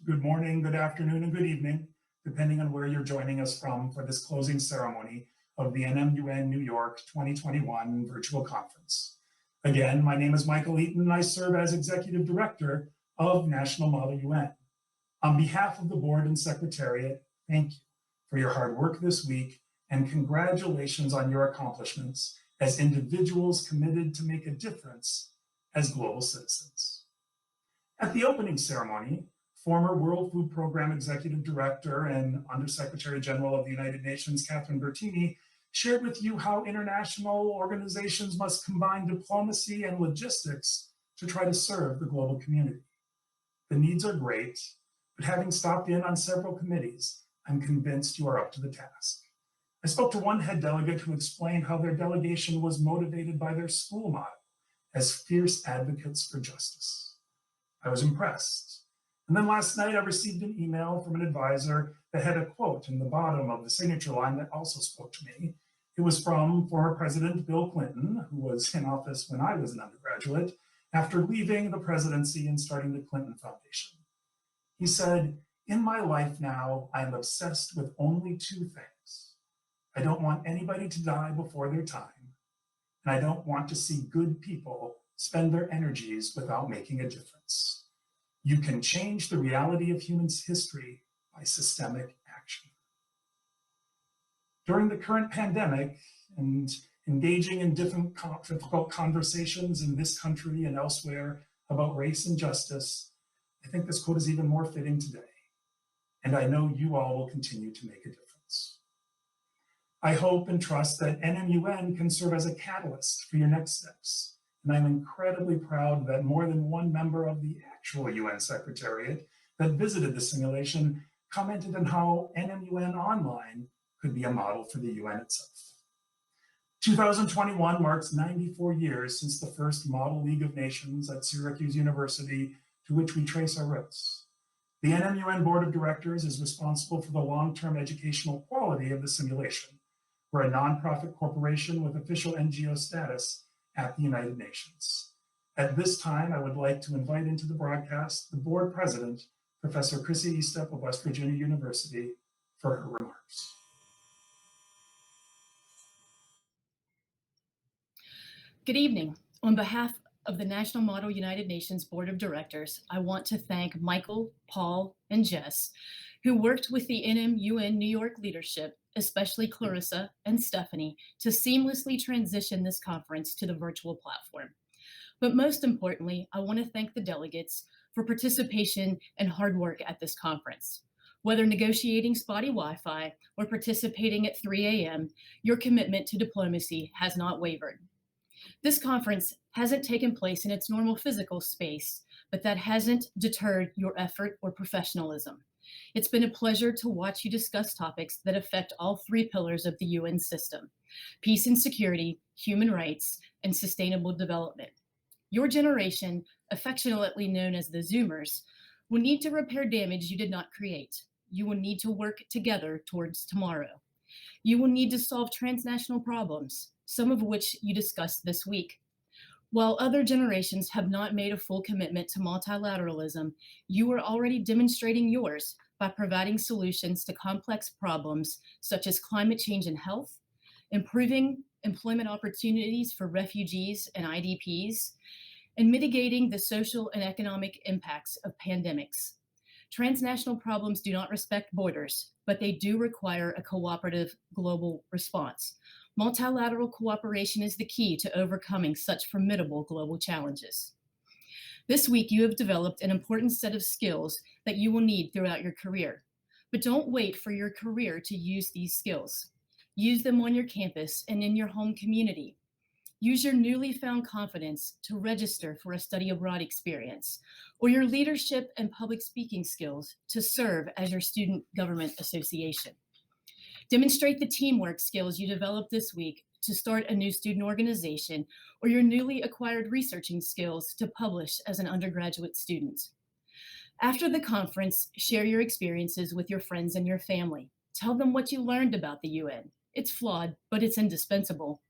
good morning, good afternoon, and good evening, depending on where you're joining us from for this closing ceremony of the NMUN New York 2021 virtual conference. Again, my name is Michael Eaton, and I serve as Executive Director of National Model UN. On behalf of the Board and Secretariat, thank you for your hard work this week, and congratulations on your accomplishments as individuals committed to make a difference as global citizens. At the opening ceremony, former World Food Program Executive Director and Undersecretary General of the United Nations, Catherine Bertini, shared with you how international organizations must combine diplomacy and logistics to try to serve the global community. The needs are great, but having stopped in on several committees, I'm convinced you are up to the task. I spoke to one head delegate who explained how their delegation was motivated by their school motto as fierce advocates for justice. I was impressed. And then last night I received an email from an advisor that had a quote in the bottom of the signature line that also spoke to me. It was from former President Bill Clinton, who was in office when I was an undergraduate, after leaving the presidency and starting the Clinton Foundation. He said, "In my life now, I am obsessed with only two things. I don't want anybody to die before their time, and I don't want to see good people spend their energies without making a difference. You can change the reality of human history by systemic action." During the current pandemic and engaging in difficult conversations in this country and elsewhere about race and justice, I think this quote is even more fitting today. And I know you all will continue to make a difference. I hope and trust that NMUN can serve as a catalyst for your next steps. And I'm incredibly proud that more than one member of the actual UN Secretariat that visited the simulation commented on how NMUN Online could be a model for the UN itself. 2021 marks 94 years since the first Model League of Nations at Syracuse University, to which we trace our roots. The NMUN Board of Directors is responsible for the long-term educational quality of the simulation. We're a nonprofit corporation with official NGO status at the United Nations. At this time, I would like to invite into the broadcast the board president, Professor Chrissy Estep of West Virginia University, for her remarks. Good evening. On behalf of the National Model United Nations Board of Directors, I want to thank Michael, Paul, and Jess, who worked with the NMUN New York leadership, especially Clarissa and Stephanie, to seamlessly transition this conference to the virtual platform. But most importantly, I want to thank the delegates for participation and hard work at this conference. Whether negotiating spotty Wi-Fi or participating at 3 a.m., your commitment to diplomacy has not wavered. This conference hasn't taken place in its normal physical space, but that hasn't deterred your effort or professionalism. It's been a pleasure to watch you discuss topics that affect all three pillars of the UN system: peace and security, human rights, and sustainable development. Your generation, affectionately known as the Zoomers, will need to repair damage you did not create. You will need to work together towards tomorrow. You will need to solve transnational problems, some of which you discussed this week. While other generations have not made a full commitment to multilateralism, you are already demonstrating yours by providing solutions to complex problems such as climate change and health, improving employment opportunities for refugees and IDPs, and mitigating the social and economic impacts of pandemics. Transnational problems do not respect borders, but they do require a cooperative global response. Multilateral cooperation is the key to overcoming such formidable global challenges. This week, you have developed an important set of skills that you will need throughout your career. But don't wait for your career to use these skills. Use them on your campus and in your home community. Use your newly found confidence to register for a study abroad experience, or your leadership and public speaking skills to serve as your student government association. Demonstrate the teamwork skills you developed this week to start a new student organization, or your newly acquired researching skills to publish as an undergraduate student. After the conference, share your experiences with your friends and your family. Tell them what you learned about the UN. It's flawed, but it's indispensable.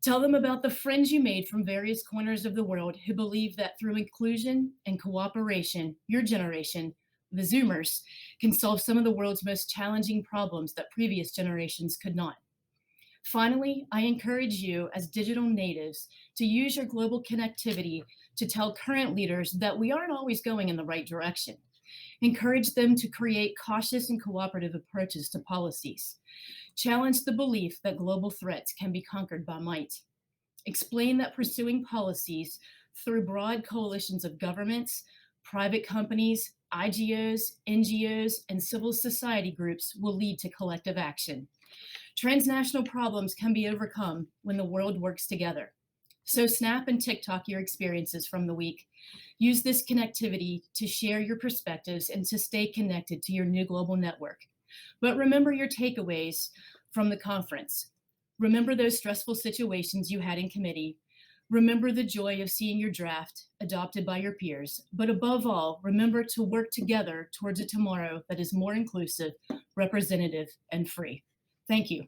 Tell them about the friends you made from various corners of the world who believe that through inclusion and cooperation, your generation the Zoomers, can solve some of the world's most challenging problems that previous generations could not. Finally, I encourage you as digital natives to use your global connectivity to tell current leaders that we aren't always going in the right direction. Encourage them to create cautious and cooperative approaches to policies. Challenge the belief that global threats can be conquered by might. Explain that pursuing policies through broad coalitions of governments, private companies, IGOs, NGOs, and civil society groups will lead to collective action. Transnational problems can be overcome when the world works together. So snap and TikTok your experiences from the week. Use this connectivity to share your perspectives and to stay connected to your new global network. But remember your takeaways from the conference. Remember those stressful situations you had in committee. Remember the joy of seeing your draft adopted by your peers. But above all, remember to work together towards a tomorrow that is more inclusive, representative, and free. Thank you.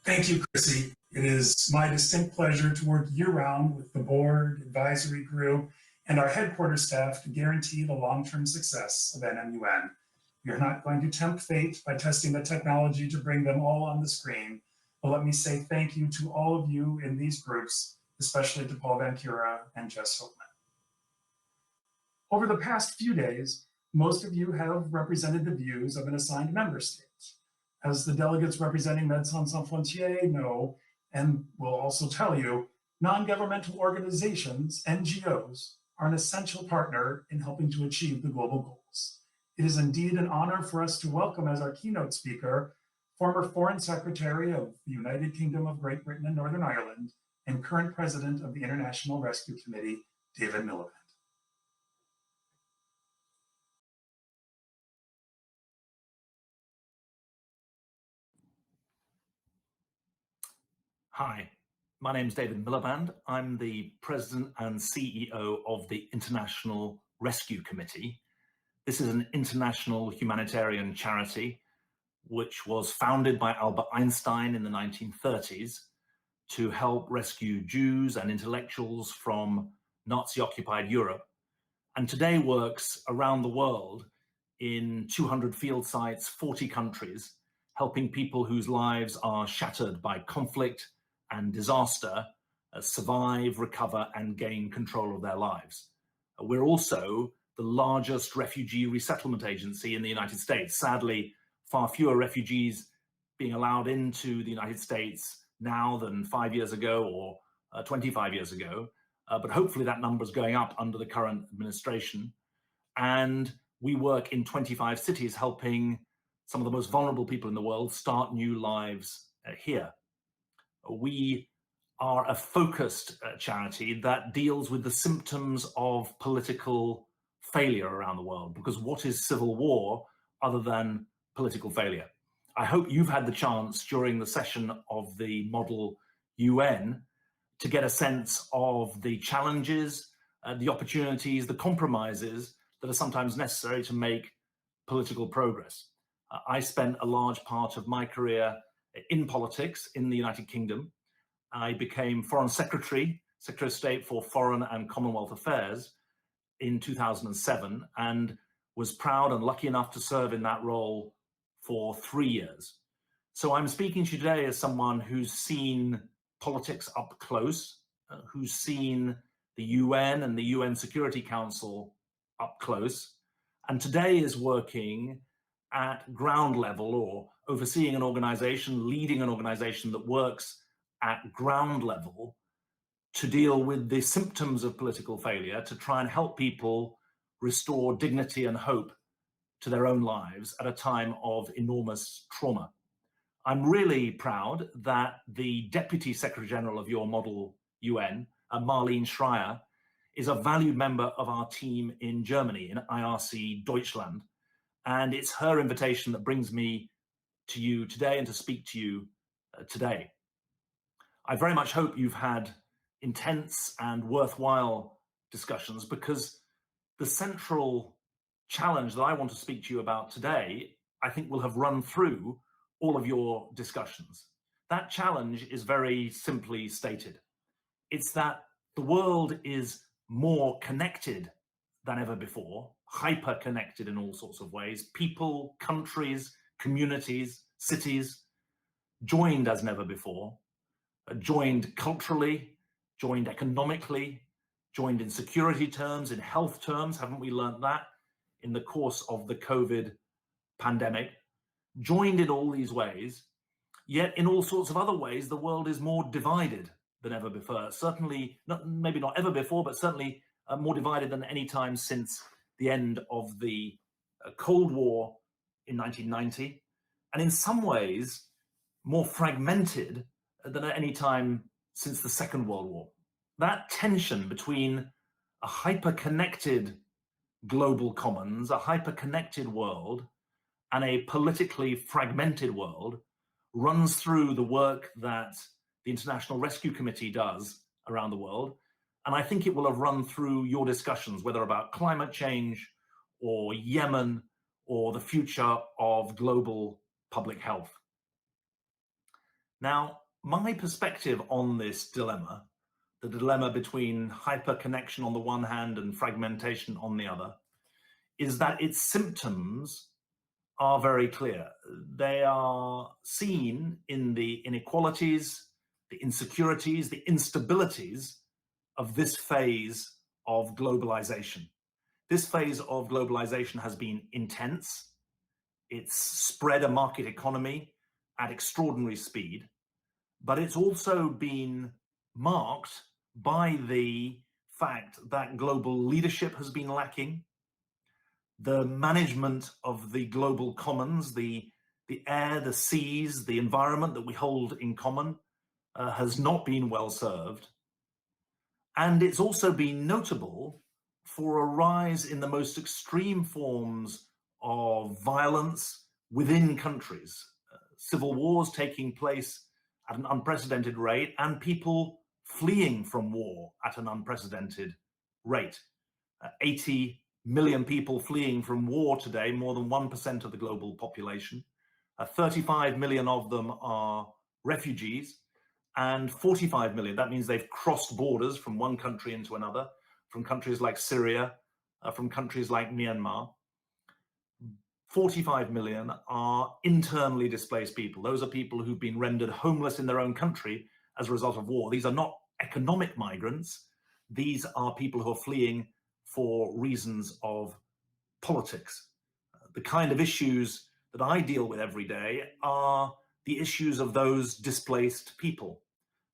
Thank you, Chrissy. It is my distinct pleasure to work year-round with the board, advisory group, and our headquarters staff to guarantee the long-term success of NMUN. We are not going to tempt fate by testing the technology to bring them all on the screen, but let me say thank you to all of you in these groups, especially to Paul Van Cura and Jess Hopeman. Over the past few days, most of you have represented the views of an assigned member state. As the delegates representing Médecins Sans Frontières know, and will also tell you, non-governmental organizations, NGOs, are an essential partner in helping to achieve the global goals. It is indeed an honor for us to welcome as our keynote speaker, former Foreign Secretary of the United Kingdom of Great Britain and Northern Ireland, and current President of the International Rescue Committee, David Miliband. Hi, my name is David Miliband. I'm the President and CEO of the International Rescue Committee. This is an international humanitarian charity which was founded by Albert Einstein in the 1930s to help rescue Jews and intellectuals from Nazi-occupied Europe, and today works around the world in 200 field sites, 40 countries, helping people whose lives are shattered by conflict and disaster survive, recover, and gain control of their lives. We're also the largest refugee resettlement agency in the United States. Sadly, far fewer refugees being allowed into the United States now than 5 years ago or 25 years ago. But hopefully that number is going up under the current administration. And we work in 25 cities helping some of the most vulnerable people in the world start new lives here. We are a focused charity that deals with the symptoms of political failure around the world, because what is civil war other than political failure? I hope you've had the chance during the session of the Model UN to get a sense of the challenges, the opportunities, the compromises that are sometimes necessary to make political progress. I spent a large part of my career in politics in the United Kingdom. I became Foreign Secretary, Secretary of State for Foreign and Commonwealth Affairs in 2007, and was proud and lucky enough to serve in that role for 3 years. So I'm speaking to you today as someone who's seen politics up close, who's seen the UN and the UN Security Council up close, and today is working at ground level or overseeing an organization, leading an organization that works at ground level to deal with the symptoms of political failure, to try and help people restore dignity and hope to their own lives at a time of enormous trauma. I'm really proud that the Deputy Secretary General of your Model UN, Marlene Schreier, is a valued member of our team in Germany, in IRC Deutschland. And it's her invitation that brings me to you today and to speak to you today. I very much hope you've had intense and worthwhile discussions, because the central challenge that I want to speak to you about today, I think will have run through all of your discussions. That challenge is very simply stated. It's that the world is more connected than ever before, hyper-connected in all sorts of ways. People, countries, communities, cities, joined as never before, joined culturally, joined economically, joined in security terms, in health terms. Haven't we learned that in the course of the COVID pandemic? Joined in all these ways, yet in all sorts of other ways, the world is more divided than ever before. Certainly, maybe not ever before, but certainly more divided than any time since the end of the Cold War in 1990. And in some ways, more fragmented than at any time since the Second World War. That tension between a hyper-connected global commons, a hyper-connected world, and a politically fragmented world runs through the work that the International Rescue Committee does around the world. And I think it will have run through your discussions, whether about climate change or Yemen or the future of global public health. Now, my perspective on this dilemma, the dilemma between hyperconnection on the one hand and fragmentation on the other, is that its symptoms are very clear. They are seen in the inequalities, the insecurities, the instabilities of this phase of globalization. This phase of globalization has been intense. It's spread a market economy at extraordinary speed, but it's also been marked by the fact that global leadership has been lacking. The management of the global commons, the air, the seas, the environment that we hold in common has not been well served. And it's also been notable for a rise in the most extreme forms of violence within countries, civil wars taking place at an unprecedented rate, and people fleeing from war at an unprecedented rate. 80 million people fleeing from war today, more than 1% of the global population. 35 million of them are refugees, and 45 million, that means they've crossed borders from one country into another, from countries like Syria, from countries like Myanmar. 45 million are internally displaced people. Those are people who've been rendered homeless in their own country as a result of war. These are not economic migrants. These are people who are fleeing for reasons of politics. The kind of issues that I deal with every day are the issues of those displaced people.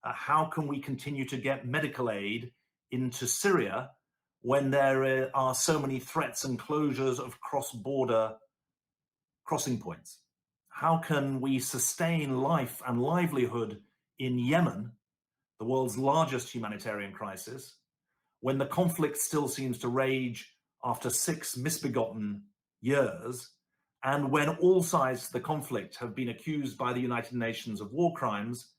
How can we continue to get medical aid into Syria when there are so many threats and closures of cross-border crossing points? How can we sustain life and livelihood in Yemen, the world's largest humanitarian crisis, when the conflict still seems to rage after 6 misbegotten years, and when all sides to the conflict have been accused by the United Nations of war crimes,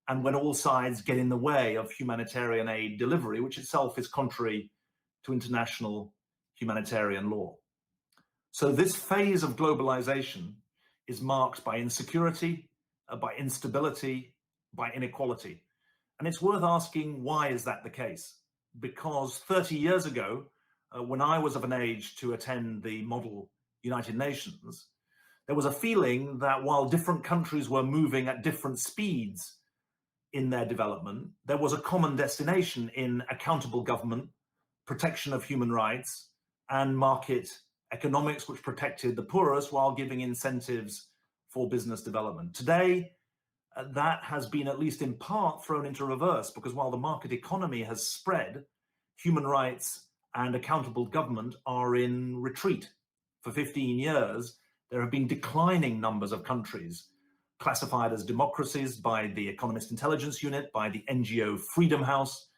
and when all sides get in the way of humanitarian aid delivery, which itself is contrary to international humanitarian law. So this phase of globalization is marked by insecurity, by instability, by inequality. And it's worth asking, why is that the case? Because 30 years ago, when I was of an age to attend the model United Nations, there was a feeling that while different countries were moving at different speeds in their development, there was a common destination in accountable government, protection of human rights, and market economics, which protected the poorest while giving incentives for business development. Today, that has been at least in part thrown into reverse, because while the market economy has spread, human rights and accountable government are in retreat. For 15 years, there have been declining numbers of countries classified as democracies by the Economist Intelligence Unit, by the NGO Freedom House,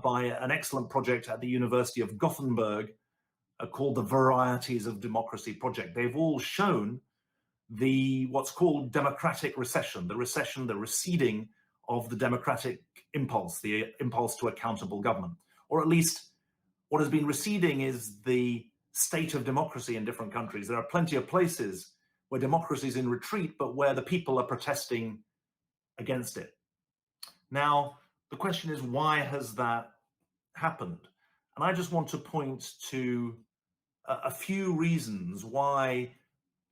by an excellent project at the University of Gothenburg called the Varieties of Democracy Project. They've all shown what's called democratic recession, the receding of the democratic impulse, the impulse to accountable government. Or at least what has been receding is the state of democracy in different countries. There are plenty of places where democracy is in retreat, but where the people are protesting against it. Now, the question is, why has that happened? And I just want to point to a few reasons why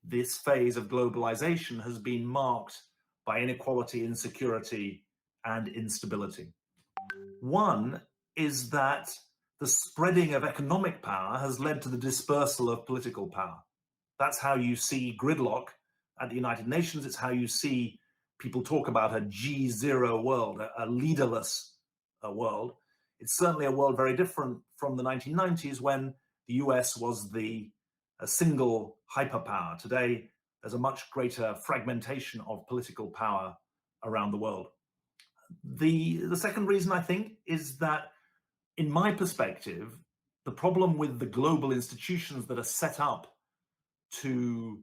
this phase of globalization has been marked by inequality, insecurity, and instability. One is that the spreading of economic power has led to the dispersal of political power. That's how you see gridlock at the United Nations. It's how you see people talk about a G0 world, a leaderless world. It's certainly a world very different from the 1990s when the US was the single hyperpower. Today, there's a much greater fragmentation of political power around the world. The second reason, I think, is that, in my perspective, the problem with the global institutions that are set up to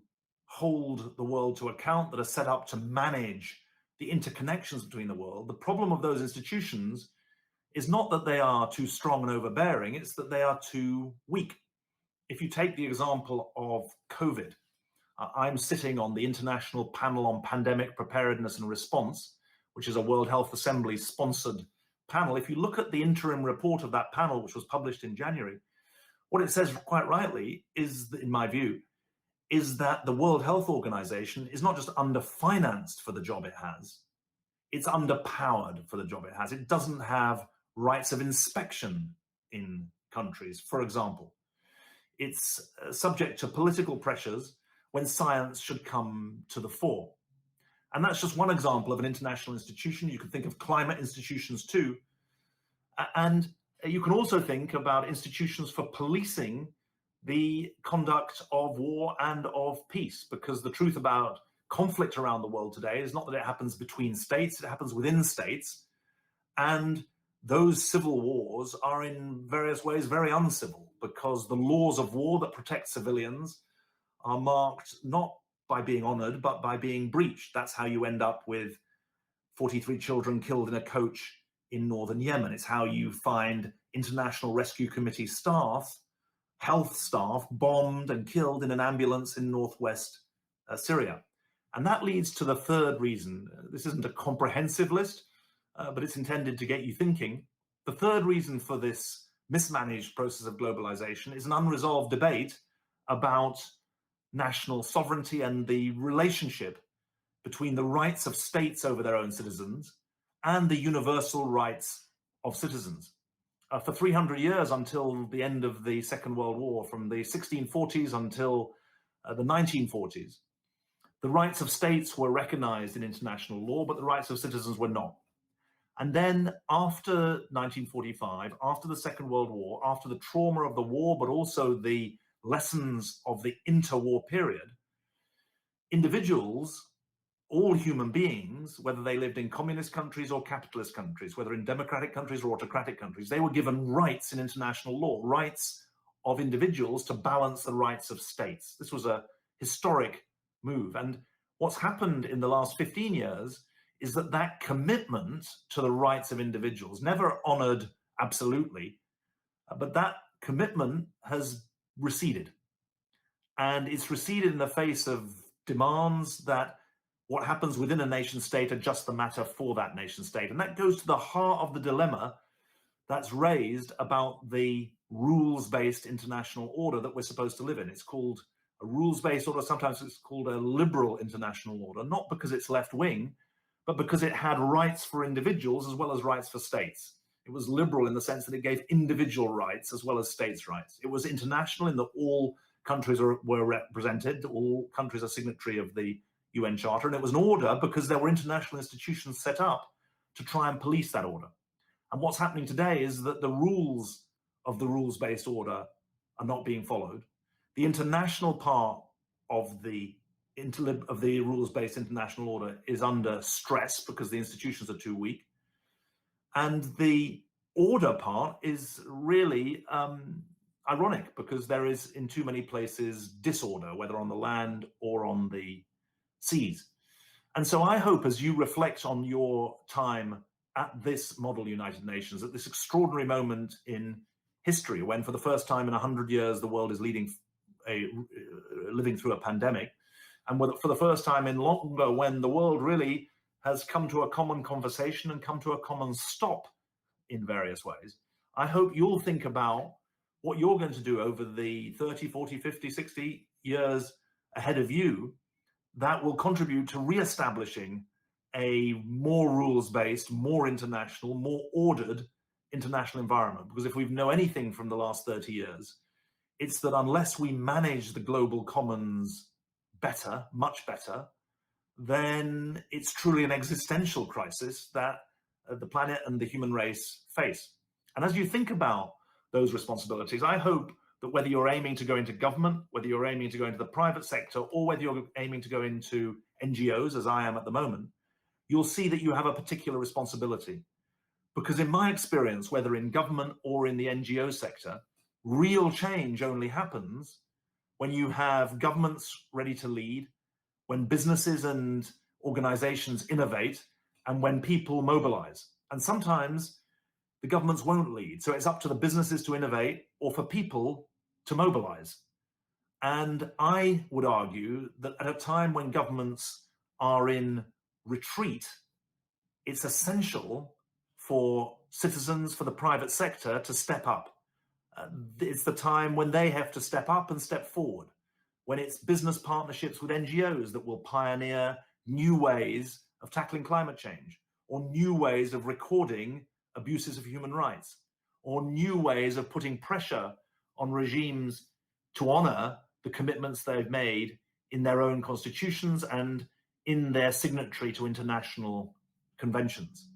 hold the world to account, that are set up to manage the interconnections between the world, the problem of those institutions is not that they are too strong and overbearing, it's that they are too weak. If you take the example of COVID, I'm sitting on the International Panel on Pandemic Preparedness and Response, which is a World Health Assembly sponsored panel. If you look at the interim report of that panel, which was published in January, what it says quite rightly is, in my view, is that the World Health Organization is not just underfinanced for the job it has, it's underpowered for the job it has. It doesn't have rights of inspection in countries, for example. It's subject to political pressures when science should come to the fore. And that's just one example of an international institution. You could think of climate institutions too. And you can also think about institutions for policing the conduct of war and of peace, because the truth about conflict around the world today is not that it happens between states, it happens within states. And those civil wars are in various ways very uncivil, because the laws of war that protect civilians are marked not by being honored, but by being breached. That's how you end up with 43 children killed in a coach in northern Yemen. It's how you find International Rescue Committee staff, health staff, bombed and killed in an ambulance in northwest Syria. And that leads to the third reason. This isn't a comprehensive list, but it's intended to get you thinking. The third reason for this mismanaged process of globalization is an unresolved debate about national sovereignty and the relationship between the rights of states over their own citizens and the universal rights of citizens. For 300 years, until the end of the Second World War, from the 1640s until the 1940s, the rights of states were recognized in international law, but the rights of citizens were not. And then after 1945, after the Second World War, after the trauma of the war, but also the lessons of the interwar period, individuals, all human beings, whether they lived in communist countries or capitalist countries, whether in democratic countries or autocratic countries, they were given rights in international law, rights of individuals to balance the rights of states. This was a historic move. And what's happened in the last 15 years is that that commitment to the rights of individuals, never honored absolutely, but that commitment has receded. And it's receded in the face of demands that what happens within a nation state are just the matter for that nation state. And that goes to the heart of the dilemma that's raised about the rules-based international order that we're supposed to live in. It's called a rules-based order. Sometimes it's called a liberal international order, not because it's left-wing, but because it had rights for individuals as well as rights for states. It was liberal in the sense that it gave individual rights as well as states' rights. It was international in that all countries were represented, all countries are signatory of the UN Charter, and it was an order because there were international institutions set up to try and police that order. And what's happening today is that the rules of the rules-based order are not being followed. The international part of the rules-based international order is under stress because the institutions are too weak. And the order part is really ironic because there is in too many places disorder, whether on the land or on the seas. And so I hope as you reflect on your time at this model United Nations, at this extraordinary moment in history, when for the first time in 100 years, the world is living through a pandemic, and for the first time in longer, when the world really has come to a common conversation and come to a common stop in various ways, I hope you'll think about what you're going to do over the 30, 40, 50, 60 years ahead of you that will contribute to re-establishing a more rules-based, more international, more ordered international environment. Because if we know anything from the last 30 years, it's that unless we manage the global commons better, much better, then it's truly an existential crisis that the planet and the human race face. And as you think about those responsibilities, I hope that whether you're aiming to go into government, whether you're aiming to go into the private sector, or whether you're aiming to go into NGOs, as I am at the moment, you'll see that you have a particular responsibility. Because in my experience, whether in government or in the NGO sector, real change only happens when you have governments ready to lead, when businesses and organizations innovate, and when people mobilize. And sometimes the governments won't lead. So it's up to the businesses to innovate or for people to mobilize. And I would argue that at a time when governments are in retreat, it's essential for citizens, for the private sector to step up. It's the time when they have to step up and step forward, when it's business partnerships with NGOs that will pioneer new ways of tackling climate change, or new ways of recording abuses of human rights, or new ways of putting pressure on regimes to honor the commitments they've made in their own constitutions and in their signatory to international conventions.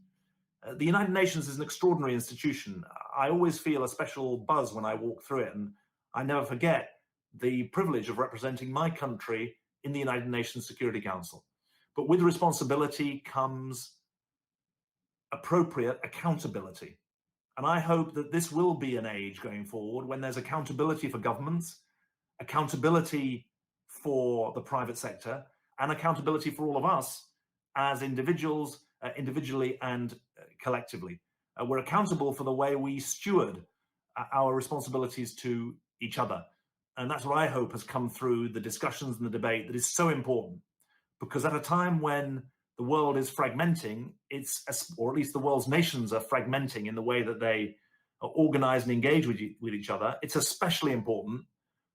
The United Nations is an extraordinary institution. I always feel a special buzz when I walk through it, and I never forget the privilege of representing my country in the United Nations Security Council. But with responsibility comes appropriate accountability. And I hope that this will be an age going forward when there's accountability for governments, accountability for the private sector, and accountability for all of us as individuals, individually and collectively. We're accountable for the way we steward our responsibilities to each other. And that's what I hope has come through the discussions and the debate that is so important. Because at a time when the world is fragmenting, or at least the world's nations are fragmenting in the way that they organize and engage with each other, it's especially important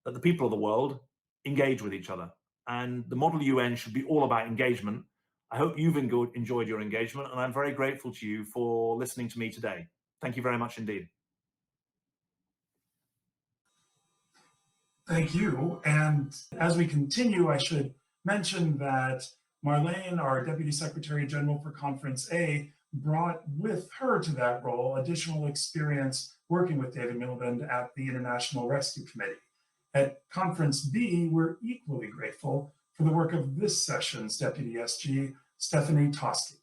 that the people of the world engage with each other. And the model UN should be all about engagement. I hope you've enjoyed your engagement, and I'm very grateful to you for listening to me today. Thank you very much indeed. Thank you. And as we continue, I should mention that Marlene, our Deputy Secretary General for Conference A, brought with her to that role additional experience working with David Miliband at the International Rescue Committee. At Conference B, we're equally grateful for the work of this session's Deputy SG, Stéphanie Toschi.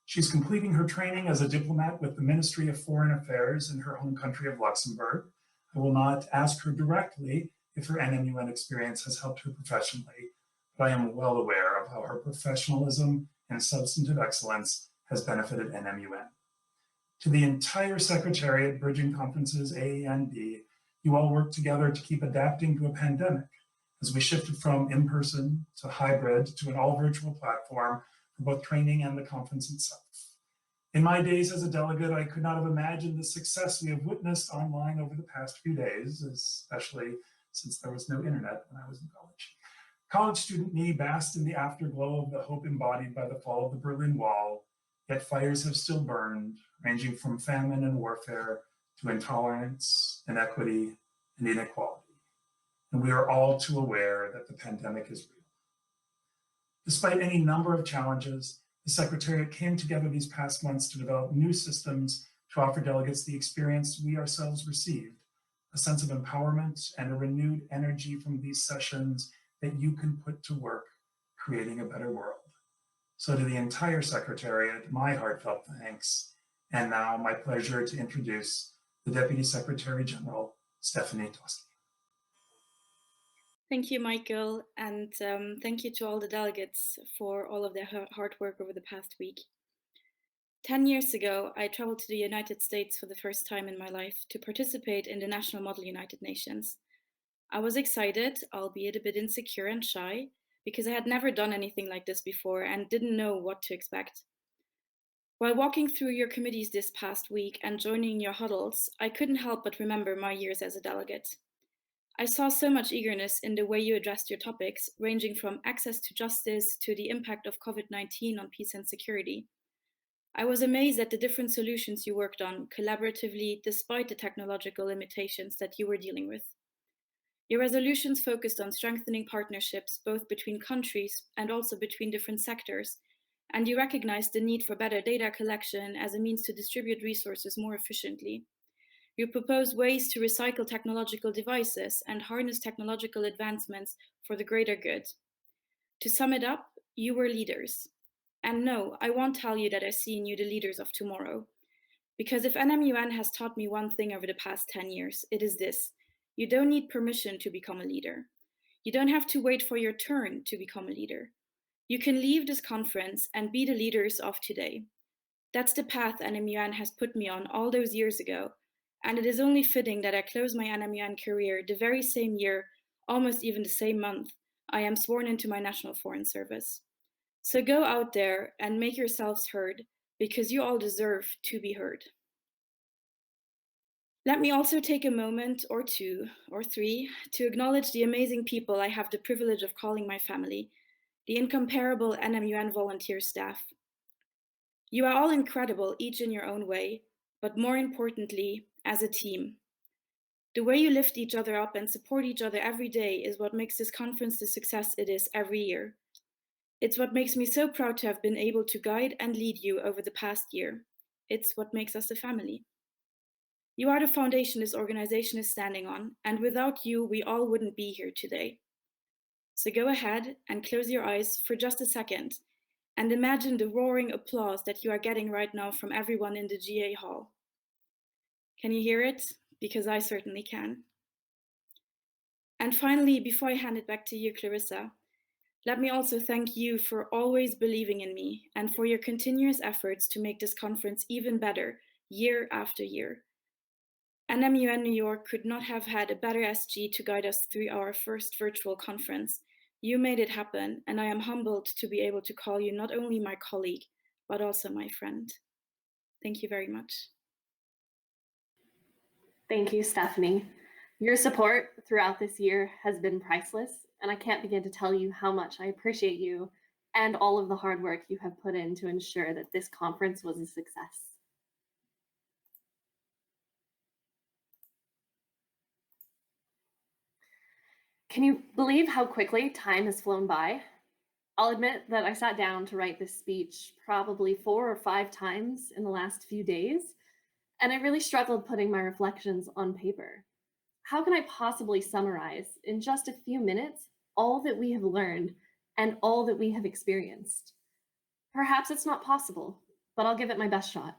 She's completing her training as a diplomat with the Ministry of Foreign Affairs in her home country of Luxembourg. I will not ask her directly if her NMUN experience has helped her professionally, but I am well aware of how her professionalism and substantive excellence has benefited NMUN. To the entire Secretariat bridging conferences A and B, you all worked together to keep adapting to a pandemic as we shifted from in-person to hybrid to an all-virtual platform for both training and the conference itself. In my days as a delegate, I could not have imagined the success we have witnessed online over the past few days, especially since there was no internet when I was in college. College student me basked in the afterglow of the hope embodied by the fall of the Berlin Wall, yet fires have still burned, ranging from famine and warfare to intolerance, inequity, and inequality. And we are all too aware that the pandemic is real. Despite any number of challenges, the Secretariat came together these past months to develop new systems to offer delegates the experience we ourselves received, a sense of empowerment and a renewed energy from these sessions that you can put to work creating a better world. So to the entire Secretariat, my heartfelt thanks. And now my pleasure to introduce the Deputy Secretary General, Stéphanie Toschi. Thank you, Michael, and thank you to all the delegates for all of their hard work over the past week. 10 years ago, I traveled to the United States for the first time in my life to participate in the National Model United Nations. I was excited, albeit a bit insecure and shy, because I had never done anything like this before and didn't know what to expect. While walking through your committees this past week and joining your huddles, I couldn't help but remember my years as a delegate. I saw so much eagerness in the way you addressed your topics, ranging from access to justice to the impact of COVID-19 on peace and security. I was amazed at the different solutions you worked on collaboratively despite the technological limitations that you were dealing with. Your resolutions focused on strengthening partnerships both between countries and also between different sectors, and you recognized the need for better data collection as a means to distribute resources more efficiently. You proposed ways to recycle technological devices and harness technological advancements for the greater good. To sum it up, you were leaders. And no, I won't tell you that I see in you the leaders of tomorrow. Because if NMUN has taught me one thing over the past 10 years, it is this: you don't need permission to become a leader. You don't have to wait for your turn to become a leader. You can leave this conference and be the leaders of today. That's the path NMUN has put me on all those years ago, and it is only fitting that I close my NMUN career the very same year, almost even the same month, I am sworn into my National Foreign Service. So go out there and make yourselves heard, because you all deserve to be heard. Let me also take a moment or two or three to acknowledge the amazing people I have the privilege of calling my family, the incomparable NMUN volunteer staff. You are all incredible, each in your own way, but more importantly, as a team. The way you lift each other up and support each other every day is what makes this conference the success it is every year. It's what makes me so proud to have been able to guide and lead you over the past year. It's what makes us a family. You are the foundation this organization is standing on, and without you, we all wouldn't be here today. So go ahead and close your eyes for just a second and imagine the roaring applause that you are getting right now from everyone in the GA hall. Can you hear it? Because I certainly can. And finally, before I hand it back to you, Clarissa, let me also thank you for always believing in me and for your continuous efforts to make this conference even better year after year. NMUN New York could not have had a better SG to guide us through our first virtual conference. You made it happen, and I am humbled to be able to call you not only my colleague, but also my friend. Thank you very much. Thank you, Stephanie. Your support throughout this year has been priceless, and I can't begin to tell you how much I appreciate you and all of the hard work you have put in to ensure that this conference was a success. Can you believe how quickly time has flown by? I'll admit that I sat down to write this speech probably 4 or 5 times in the last few days, and I really struggled putting my reflections on paper. How can I possibly summarize in just a few minutes all that we have learned and all that we have experienced? Perhaps it's not possible, but I'll give it my best shot.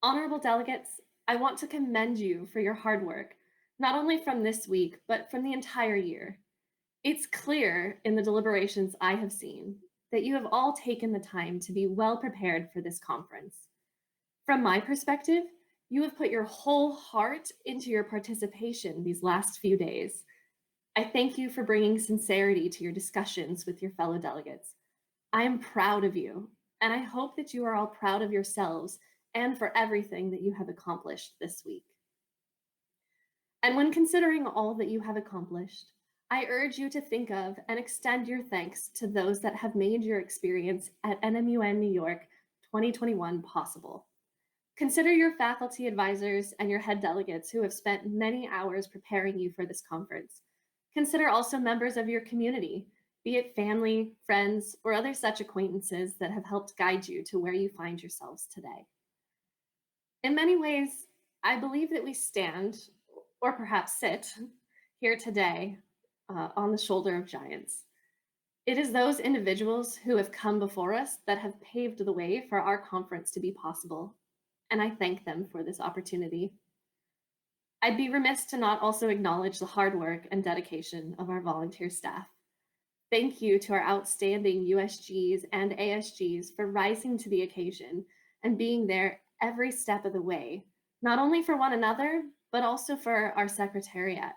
Honorable delegates, I want to commend you for your hard work, not only from this week, but from the entire year. It's clear in the deliberations I have seen that you have all taken the time to be well prepared for this conference. From my perspective, you have put your whole heart into your participation these last few days. I thank you for bringing sincerity to your discussions with your fellow delegates. I am proud of you, and I hope that you are all proud of yourselves and for everything that you have accomplished this week. And when considering all that you have accomplished, I urge you to think of and extend your thanks to those that have made your experience at NMUN New York 2021 possible. Consider your faculty advisors and your head delegates who have spent many hours preparing you for this conference. Consider also members of your community, be it family, friends, or other such acquaintances that have helped guide you to where you find yourselves today. In many ways, I believe that we stand, or perhaps sit, here today on the shoulder of giants. It is those individuals who have come before us that have paved the way for our conference to be possible, and I thank them for this opportunity. I'd be remiss to not also acknowledge the hard work and dedication of our volunteer staff. Thank you to our outstanding USGs and ASGs for rising to the occasion and being there every step of the way, not only for one another, but also for our Secretariat.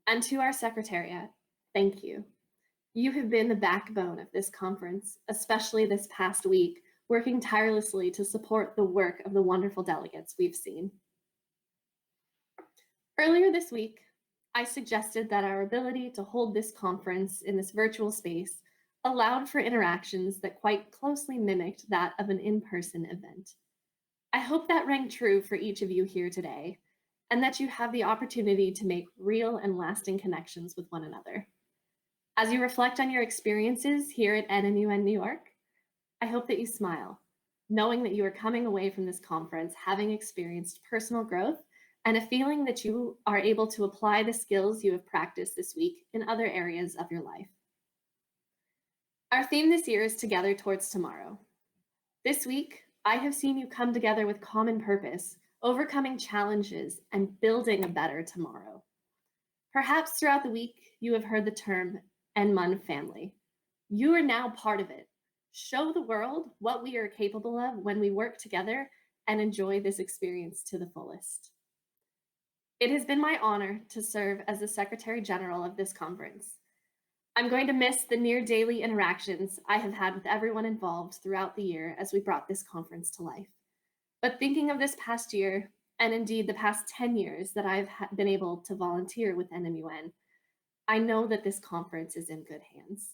And to our Secretariat, thank you. You have been the backbone of this conference, especially this past week, working tirelessly to support the work of the wonderful delegates we've seen. Earlier this week, I suggested that our ability to hold this conference in this virtual space allowed for interactions that quite closely mimicked that of an in-person event. I hope that rang true for each of you here today, and that you have the opportunity to make real and lasting connections with one another. As you reflect on your experiences here at NMUN New York, I hope that you smile, knowing that you are coming away from this conference having experienced personal growth and a feeling that you are able to apply the skills you have practiced this week in other areas of your life. Our theme this year is Together Towards Tomorrow. This week, I have seen you come together with common purpose, overcoming challenges and building a better tomorrow. Perhaps throughout the week, you have heard the term Nmun family. You are now part of it. Show the world what we are capable of when we work together and enjoy this experience to the fullest. It has been my honor to serve as the Secretary General of this conference. I'm going to miss the near daily interactions I have had with everyone involved throughout the year as we brought this conference to life. But thinking of this past year, and indeed the past 10 years that I've been able to volunteer with NMUN, I know that this conference is in good hands.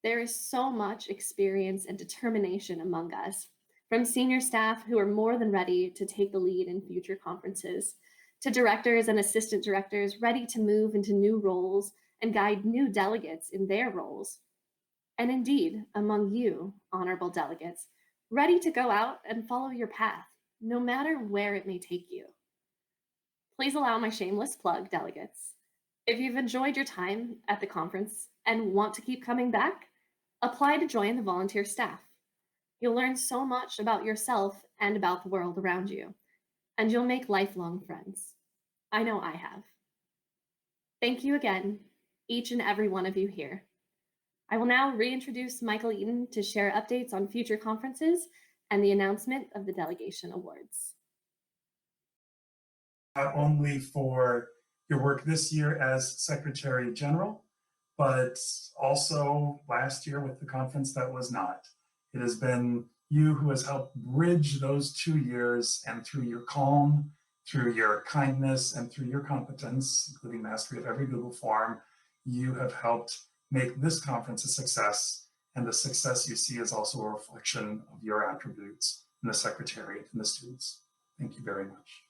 There is so much experience and determination among us, from senior staff who are more than ready to take the lead in future conferences, to directors and assistant directors ready to move into new roles and guide new delegates in their roles. And indeed, among you, honorable delegates, ready to go out and follow your path, no matter where it may take you. Please allow my shameless plug, delegates. If you've enjoyed your time at the conference and want to keep coming back, apply to join the volunteer staff. You'll learn so much about yourself and about the world around you, and you'll make lifelong friends. I know I have. Thank you again, each and every one of you here. I will now reintroduce Michael Eaton to share updates on future conferences and the announcement of the Delegation Awards. Not only for your work this year as Secretary General, but also last year with the conference that was not. It has been you who has helped bridge those 2 years, and through your calm, through your kindness, and through your competence, including mastery of every Google form, you have helped make this conference a success. And the success you see is also a reflection of your attributes in the Secretariat and the students. Thank you very much.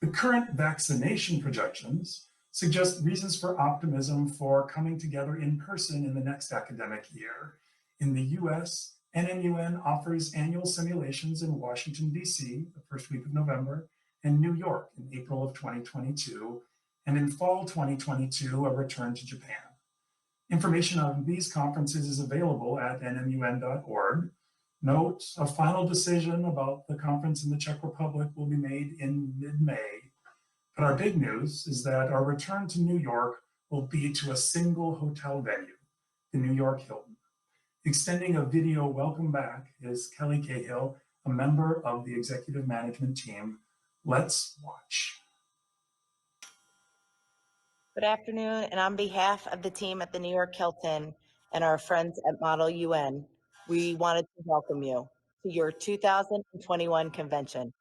The current vaccination projections suggest reasons for optimism for coming together in person in the next academic year. In the US, NMUN offers annual simulations in Washington, DC, the first week of November, and New York in April of 2022, and in fall 2022, a return to Japan. Information on these conferences is available at nmun.org. Note, a final decision about the conference in the Czech Republic will be made in mid-May. But our big news is that our return to New York will be to a single hotel venue, the New York Hilton. Extending a video welcome back is Kelly Cahill, a member of the executive management team. Let's watch. Good afternoon, and on behalf of the team at the New York Hilton and our friends at Model UN, we wanted to welcome you to your 2021 convention.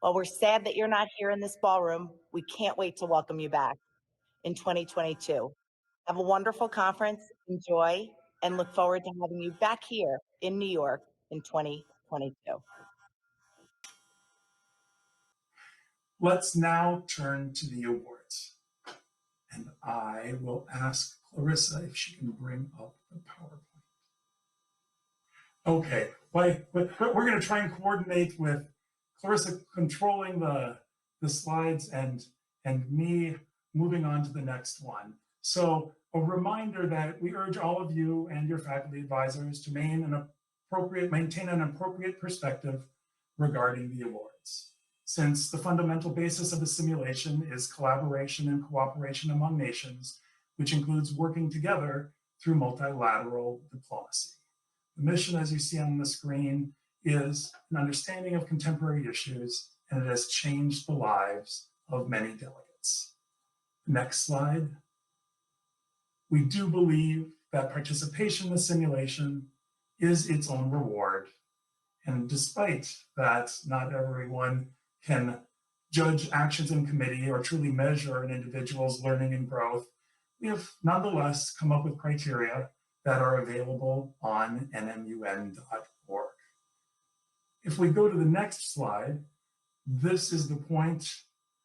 While we're sad that you're not here in this ballroom, we can't wait to welcome you back in 2022. Have a wonderful conference, enjoy, and look forward to having you back here in New York in 2022. Let's now turn to the awards. And I will ask Clarissa if she can bring up the PowerPoint. Okay, we're going to try and coordinate with Clarissa controlling the slides and me moving on to the next one. So a reminder that we urge all of you and your faculty advisors to maintain an appropriate perspective regarding the awards. Since the fundamental basis of the simulation is collaboration and cooperation among nations, which includes working together through multilateral diplomacy. The mission, as you see on the screen, is an understanding of contemporary issues, and it has changed the lives of many delegates. Next slide. We do believe that participation in the simulation is its own reward. And despite that, not everyone can judge actions in committee or truly measure an individual's learning and growth. We have nonetheless come up with criteria that are available on nmun.org. If we go to the next slide, this is the point,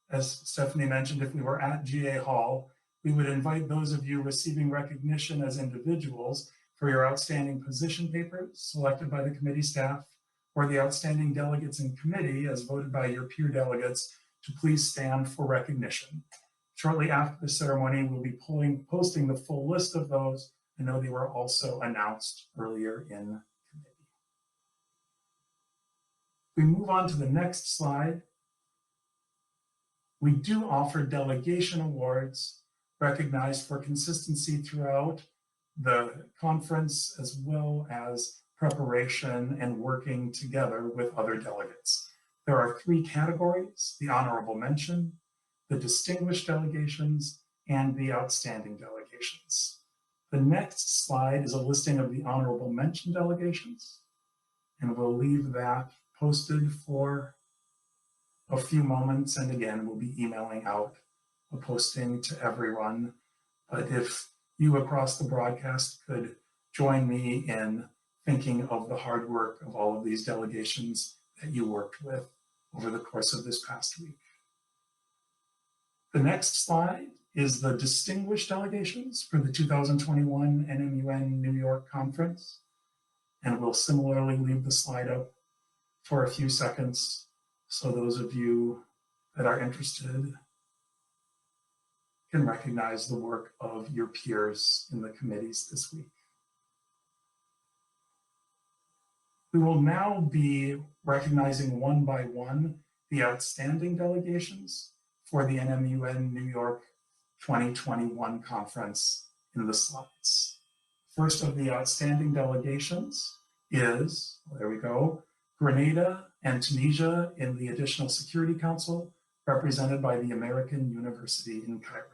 as Stephanie mentioned, if we were at GA Hall, we would invite those of you receiving recognition as individuals for your outstanding position papers selected by the committee staff, or the outstanding delegates in committee as voted by your peer delegates, to please stand for recognition. Shortly after the ceremony, we'll be posting the full list of those. I know they were also announced earlier in committee. We move on to the next slide. We do offer Delegation Awards recognized for consistency throughout the conference, as well as preparation and working together with other delegates. There are 3 categories: the honorable mention, the distinguished delegations, and the outstanding delegations. The next slide is a listing of the honorable mention delegations, and we'll leave that posted for a few moments. And again, we'll be emailing out a posting to everyone. But if you across the broadcast could join me in thinking of the hard work of all of these delegations that you worked with over the course of this past week. The next slide is the distinguished delegations for the 2021 NMUN New York Conference. And we'll similarly leave the slide up for a few seconds so those of you that are interested can recognize the work of your peers in the committees this week. We will now be recognizing one by one the outstanding delegations for the NMUN New York 2021 conference in the slides. First of the outstanding delegations is, there we go, Grenada and Tunisia in the Additional Security Council, represented by the American University in Cairo.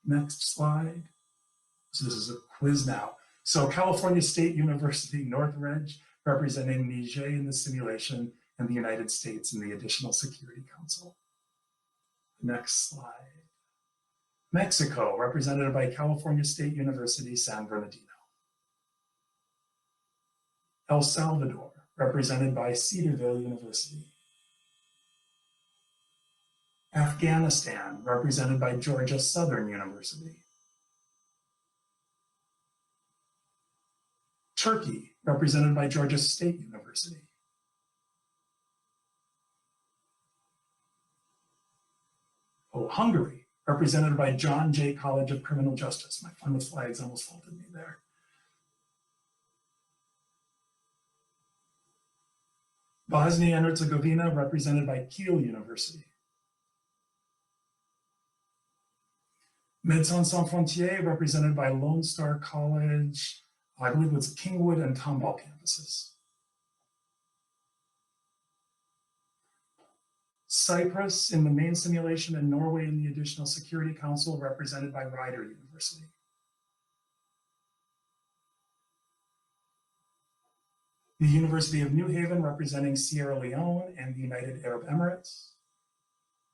Next slide. So this is a quiz now. So California State University Northridge, representing Niger in the simulation, and the United States in the Additional Security Council. Next slide. Mexico, represented by California State University, San Bernardino. El Salvador, represented by Cedarville University. Afghanistan, represented by Georgia Southern University. Turkey, represented by Georgia State University. Hungary, represented by John Jay College of Criminal Justice. My fun with flags almost faulted me there. Bosnia and Herzegovina, represented by Kiel University. Médecins Sans Frontières, represented by Lone Star College, I believe it's Kingwood and Tomball campuses. Cyprus in the main simulation, and Norway in the Additional Security Council, represented by Rider University. The University of New Haven, representing Sierra Leone and the United Arab Emirates.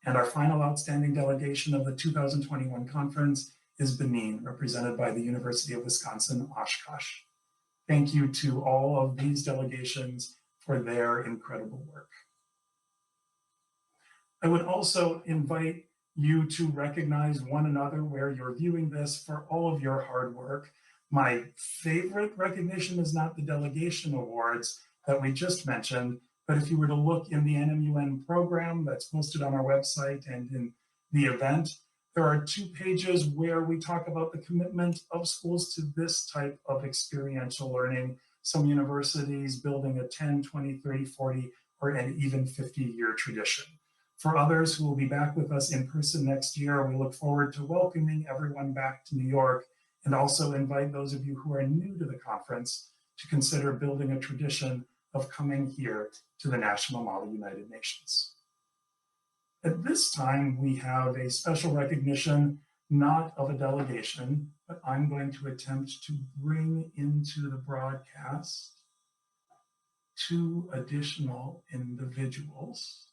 And our final outstanding delegation of the 2021 conference is Benin, represented by the University of Wisconsin, Oshkosh. Thank you to all of these delegations for their incredible work. I would also invite you to recognize one another where you're viewing this for all of your hard work. My favorite recognition is not the Delegation Awards that we just mentioned, but if you were to look in the NMUN program that's posted on our website and in the event, there are 2 pages where we talk about the commitment of schools to this type of experiential learning. Some universities building a 10, 20, 30, 40, or an even 50-year tradition. For others who will be back with us in person next year, we look forward to welcoming everyone back to New York, and also invite those of you who are new to the conference to consider building a tradition of coming here to the National Model United Nations. At this time, we have a special recognition, not of a delegation, but I'm going to attempt to bring into the broadcast two additional individuals.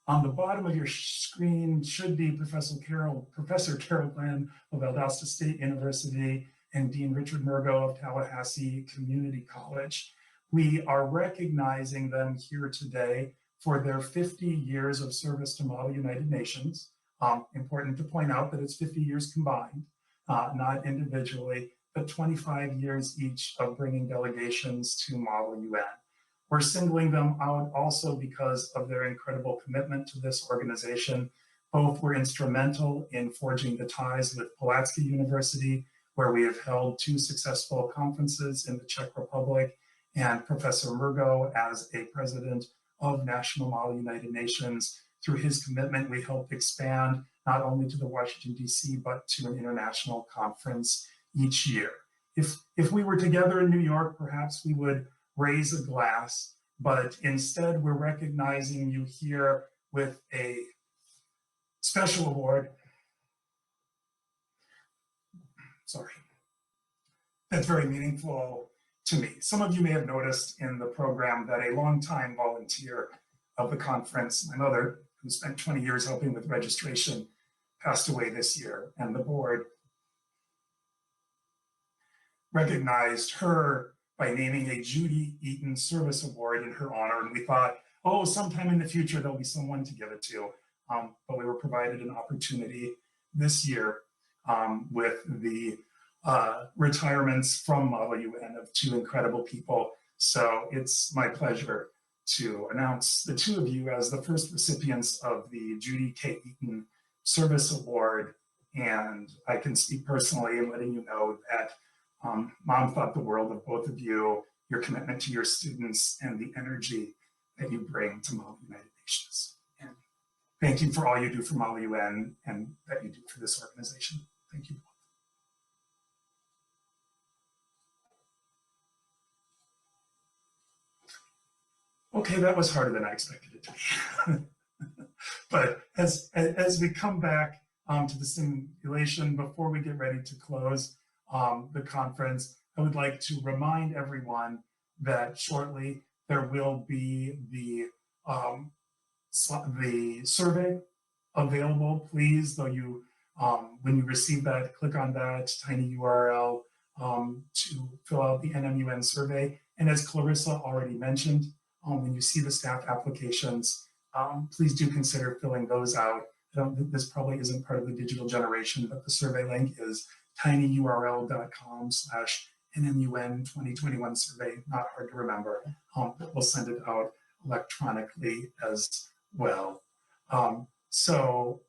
On the bottom of your screen should be Professor Carol Glenn of Valdosta State University and Dean Richard Murgo of Tallahassee Community College. We are recognizing them here today for their 50 years of service to Model United Nations. Important to point out that it's 50 years combined, not individually, but 25 years each of bringing delegations to Model UN. We're singling them out also because of their incredible commitment to this organization. Both were instrumental in forging the ties with Pulaski University, where we have held 2 successful conferences in the Czech Republic, and Professor Murgo as a president of National Model United Nations. Through his commitment, we helped expand not only to the Washington, D.C., but to an international conference each year. If we were together in New York, perhaps we would raise a glass, but instead we're recognizing you here with a special award. Sorry. That's very meaningful to me. Some of you may have noticed in the program that a longtime volunteer of the conference, my mother, who spent 20 years helping with registration, passed away this year, and the board recognized her by naming a Judy Eaton Service Award in her honor. And we thought, oh, sometime in the future, there'll be someone to give it to. But we were provided an opportunity this year with the retirements from Model UN of 2 incredible people. So it's my pleasure to announce the 2 of you as the first recipients of the Judy K. Eaton Service Award. And I can speak personally in letting you know that Mom thought the world of both of you, your commitment to your students, and the energy that you bring to Model United Nations. And thank you for all you do for Model UN and that you do for this organization. Thank you. Okay, that was harder than I expected it to be. But as we come back to the simulation, before we get ready to close the conference, I would like to remind everyone that shortly there will be the survey available. Please, though you when you receive that, click on that tiny URL to fill out the NMUN survey. And as Clarissa already mentioned, when you see the staff applications, please do consider filling those out. This probably isn't part of the digital generation, but the survey link is tinyurl.com/NMUN 2021 survey. Not hard to remember, but we'll send it out electronically as well. So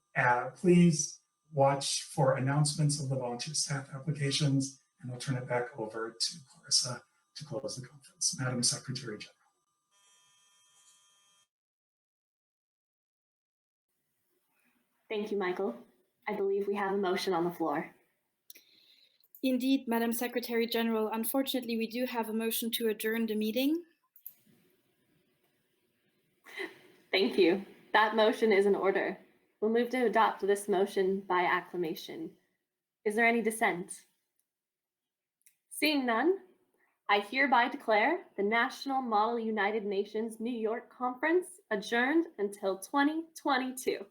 please watch for announcements of the volunteer staff applications, and I'll turn it back over to Clarissa to close the conference. Madam Secretary General. Thank you, Michael. I believe we have a motion on the floor. Indeed, Madam Secretary General, unfortunately, we do have a motion to adjourn the meeting. Thank you. That motion is in order. We'll move to adopt this motion by acclamation. Is there any dissent? Seeing none, I hereby declare the National Model United Nations New York Conference adjourned until 2022.